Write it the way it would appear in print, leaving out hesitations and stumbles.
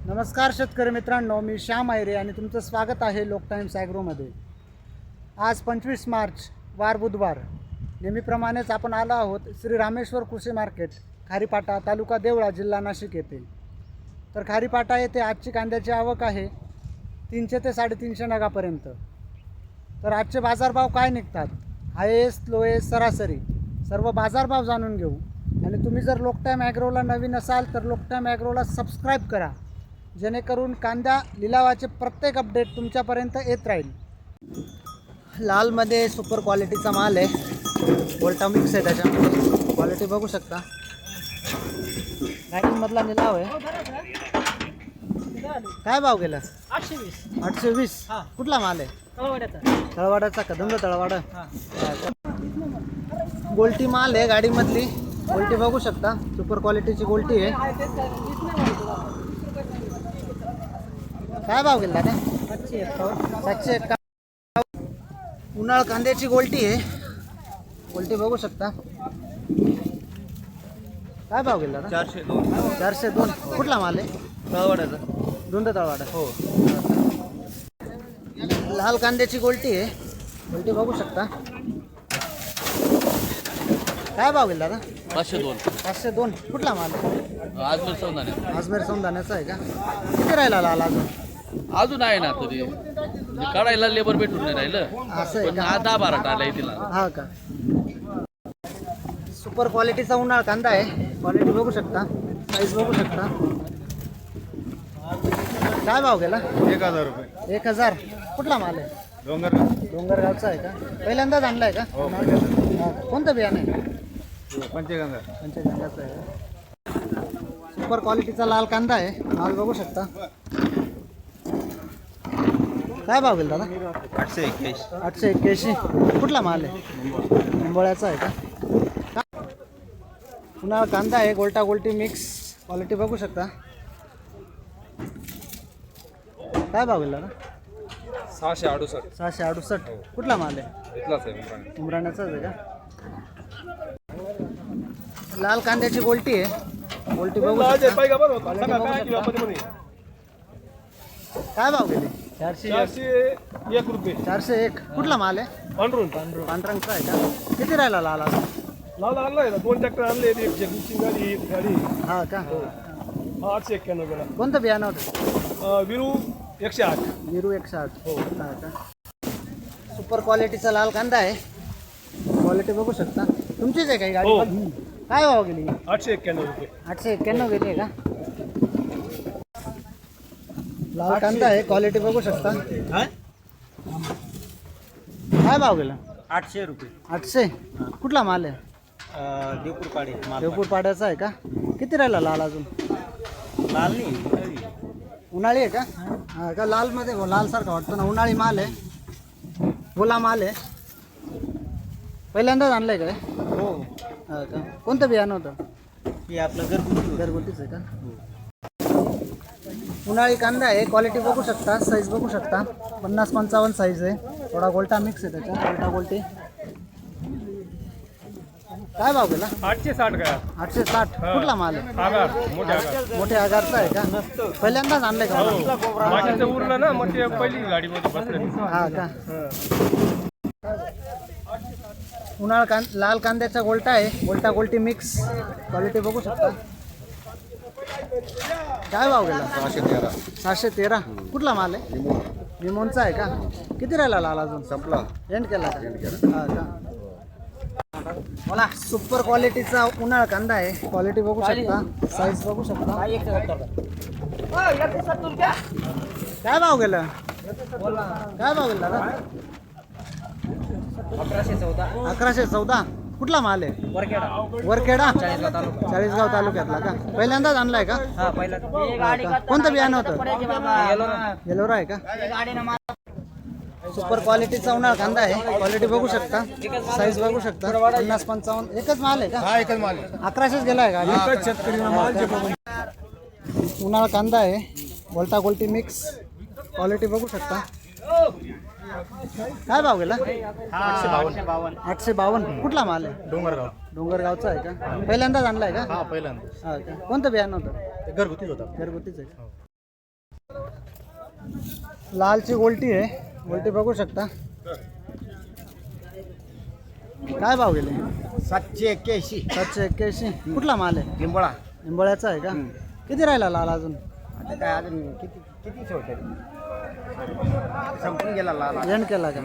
नमस्कार शेतकरी मित्रांनो, मी श्याम आयरे आणि तुमचं स्वागत आहे लोक टाइम्स ॲग्रोमध्ये। आज 25 मार्च वार बुधवार, नेहमीप्रमाणेच आपण आलो आहोत श्री रामेश्वर कृषी मार्केट, खारीपाटा, तालुका देवळा, जिल्हा नाशिक येथे। तर खारीपाटा येथे आजची कांद्याची आवक आहे 300 ते 350 नगापर्यंत। तर आजचे बाजारभाव काय निघतात, हायेस्ट लोएस्ट सरासरी सर्व बाजारभाव जाणून घेऊ। आणि तुम्ही जर लोक टाइम ॲग्रोला नवीन असाल तर लोक टाइम ॲग्रोला सबस्क्राईब करा, जेणेकरून कांदा लिलावाचे प्रत्येक अपडेट तुमच्यापर्यंत येत राहील। लालमध्ये सुपर क्वालिटीचा माल आहे, वोल्टा मिक्स आहे, त्याच्यामध्ये क्वालिटी बघू शकता। गाडीमधला निलाव आहे। काय भाव गेला? 820। 820। कुठला माल आहे? तळवाड्याचा का? धुंद तळवाडा। गोल्टी माल आहे गाडीमधली, गोल्टी बघू शकता, सुपर क्वालिटीची गोल्टी आहे। काय भाव गेला ना? 751। उन्हाळ कांद्याची गोल्टी आहे, गोल्टी बघू शकता। काय भाव गेला ना? 402। 402। कुठला माल आहे? तळवाड्याचा। धुंद तळवाडा। हो। लाल कांद्याची गोल्टी आहे, गोल्टी बघू शकता। काय भाव गेला ना? 502। 502। कुठला माल आहे? आजमेर सौंदाने। आजमेर सौंदाण्याचा आहे का? किती राहिला लाल अजून? अजून आहे ना, तरी म्हणजे काढायला लेबर भेटून नाही राहिलं, असं आहे पण का? 10-12 टाळाय तिला। हा का? सुपर क्वालिटीचा उन्हाळ कांदा आहे, क्वालिटी बघू शकता, साईज बघू शकता। काय भाव गेला? 1000 रुपये। 1000। कुठला माल आहे? डोंगरगाव। डोंगरगावचा आहे का? पहिल्यांदाच आणलाय का? हो। हा. कोणतं बियाणं आहे? पंचगंगा। पंचगंगाचं आहे। सुपर क्वालिटीचा लाल कांदा आहे, माल बघू शकता। काय भाव गेला दादा? 821। 881। कुठला माल आहे? निंबोळ्याचा आहे का? उन्हाळा कांदा आहे, गोल्टा गोल्टी मिक्स, क्वालिटी बघू शकता। काय भाव गेला ना? 668। 668। कुठला माल आहे? इथलाच आहे उमराण्याचाच आहे का? लाल कांद्याची गोल्टी आहे, गोल्टी बघू शकता। काय भाव गेले? 401 रुपये। 401। कुठला माल आहे? पांढरंगचा आहे का? किती राहिला लाल अजून? लाल आणलाय ना, 2 ट्रॅक्टर आणले, एक जगदीशची गाडी, एक गाडी। हा का? 891 गेला। कोणतं बियाणं होतं? विरू 108। विरू 108। हो का? सुपर क्वालिटीचा लाल कांदा आहे, क्वालिटी बघू शकता। तुमचीच आहे काही गाडी? हो। काय भाव गेली? 891 रुपये। 891 गेली आहे का? लाल कांदा आहे, क्वालिटी बघू शकता। काय भाव गेला? 800 रुपये। 800। कुठला माल आहे? देवपूर पाडे। देवपूर पाड्याचा आहे का? किती राहिला लाल अजून? लाल नाही, उन्हाळी आहे का? हा का? लालमध्ये लाल सारखा वाटतो ना, उन्हाळी माल आहे, ओला माल आहे। पहिल्यांदाच आणलंय काय? हो। हा का? कोणतं बियाणं होतं? हे आपलं घरगुती। घरगुतीच आहे का? उन्हाळी कांदा आहे, क्वालिटी बघू शकता, साईज बघू शकता। 50-55 साईज आहे, थोडा गोल्टा मिक्स आहे त्याच्यात, गोल्टा गोल्टी। काय भाव गेला? 860 काय? 860। कुठला माल आहे? आगार, मोठे आगार। मोठ्या आगारचा आहे का? पहिल्यांदाच आणलंय का? बाकीचं उरलं ना, मग ते पहिली गाडीमध्ये बसले। हा का? लाल कांद्याचा गोल्टा आहे, गोल्टा गोल्टी मिक्स, क्वालिटी बघू शकता। काय भाव गेला? 613। 613। कुठला माल आहे? लिमोनचा आहे का? किती राहिला लाल अजून? संपला। एंड केला का? हा का? मला सुपर क्वालिटीचा उन्हाळ कांदा आहे, क्वालिटी बघू शकता, साईज बघू शकता। काय भाव गेला? काय भाव गेला ना? 1114। कुठला माल आहे? वरखेडा। चाळीसगाव तालुक्यातला का? पहिल्यांदाच आणलाय का? कोणतं बियाणं होतं? येलोरा आहे का? सुपर क्वालिटीचा उन्हाळ कांदा आहे, क्वालिटी बघू शकता, साईज बघू शकता। 50-55। एकच माल आहे का? हा, एकच माल। 1100 गेलाय का? उन्हाळ कांदा आहे, गोल्टा गोल्टी मिक्स, क्वालिटी बघू शकता। काय भाव गेला? 852। 852। कुठला माल आहे? डोंगरगाव। डोंगरगावचा आहे का? पहिल्यांदाच आणलाय का? हा, पहिल्यांदा। हा का? कोणतं बियाणं होतं? घरगुतीच होता। घरगुतीच आहे का? लालची गोल्टी आहे, गोल्टी बघू शकता. काय भाव गेले? 781. 781. कुठला माल आहे? लिंबोळा. निंबोळ्याचा आहे का? किती राहिला लाल अजून? आता काय अजून किती किती शेवटे संपून गेला लाल. एंड केला का?